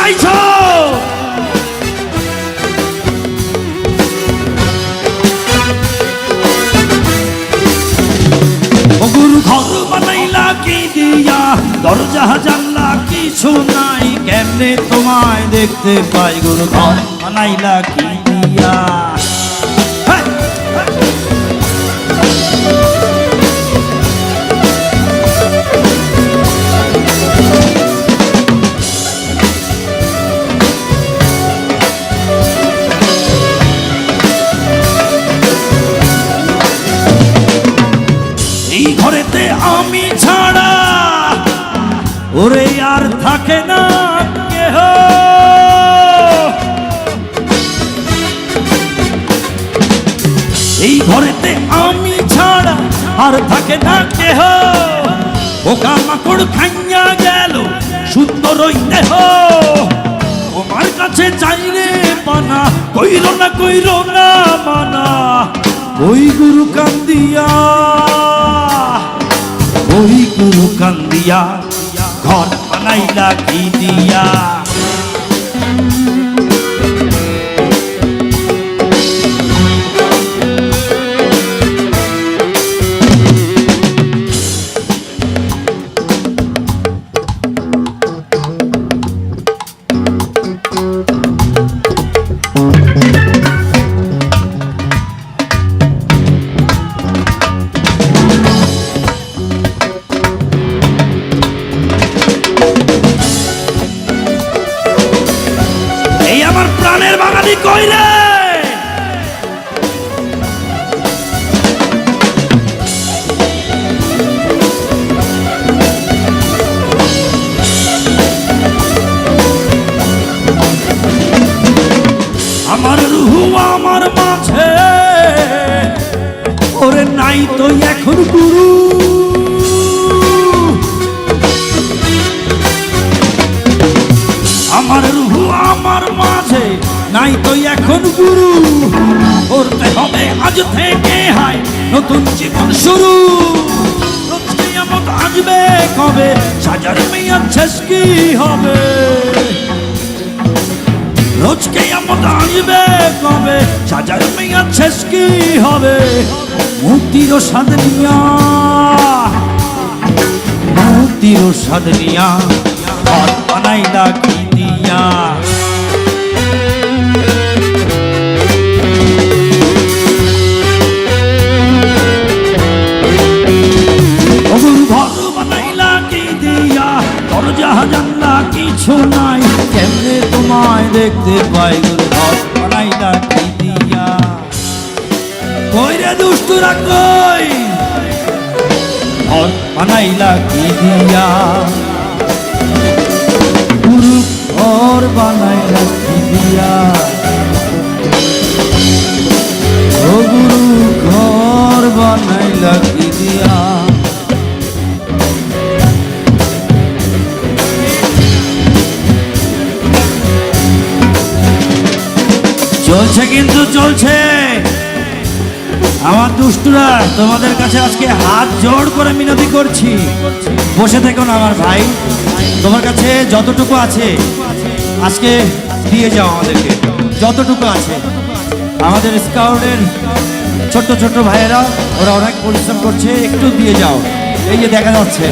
গাইছো গুরু ঘর বানাইলা কি দিয়া দরজা জানলা কিছু নাই কেমনে তোমায় দেখতে পাই গুরু ঘর বানাইলা কি দিয়া এই ঘরেতে আমি ছাড়া ওরে আর থাকে না কেহ এই ঘরেতে আমি ছাড়া আর থাকে না কেহ পোকা মাকড় খাইয়া গেল সুন্দর ওই দেহ তোমার কাছে চাইলে পানা কইর না মানা ওই গুরু কান্দিয়া ওই গুরু কান্দিয়া ঘর বানাইলা কি দিয়া প্রাণের বাঙালি কইলে আমার রুহু আমার মাঝে ওরে নাই তো এখন গুরু আমার রুহু আমার মাঝে নাই তো এখন গুরু করতে হবে আজ থেকে হাই নতুন জীবন শুরু কিয়ামত আসবে কবে সাজার মেয়াদ শেষ কি হবে রোজ কিয়ামত আসবে কবে সাজার মেয়াদ শেষ কি হবে মুক্তির স্বাদ নিয়া মুক্তির স্বাদ নিয়া ঘর বানাইলা কি দিয়া জানলা কিছু নাই কেমনে তোমায় দেখতে পাই গুরু ঘর বানাইলা কি দিয়া কই রে দুষ্টুরা কই ঘর বানাইলা কি দিয়া গুরু ঘর বানাইলা কি দিয়া ও গুরু ঘর বানাইলা কি দিয়া চলছে কিন্তু চলছে আমার দুষ্টুরা তোমাদের কাছে আজকে হাত জোড় করে মিনতি করছি বসে থেকো না আমার ভাই তোমার কাছে যতটুকু আছে আজকে দিয়ে যাও আমাদেরকে যতটুকু আছে আমাদের স্কাউটের ছোট্ট ছোট্ট ভাইয়েরা ওরা অনেক পরিশ্রম করছে একটু দিয়ে যাও এই যে দেখা যাচ্ছে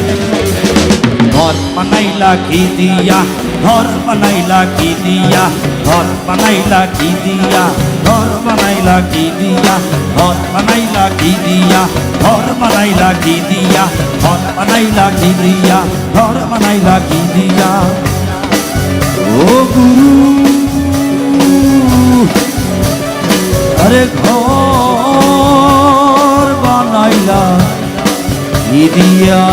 ঘর বানাইলা কি দিয়া ঘর বানাইলা কি দিয়া ঘর বানাইলা কি দিয়া ঘর বানাইলা কি দিয়া ঘর বানাইলা কি দিয়া ঘর বানাইলা কি দিয়া ঘর বানাইলা কি দিয়া ঘর বানাইলা কি দিয়া ও গুরু আরে ঘর বানাইলা কি দিয়া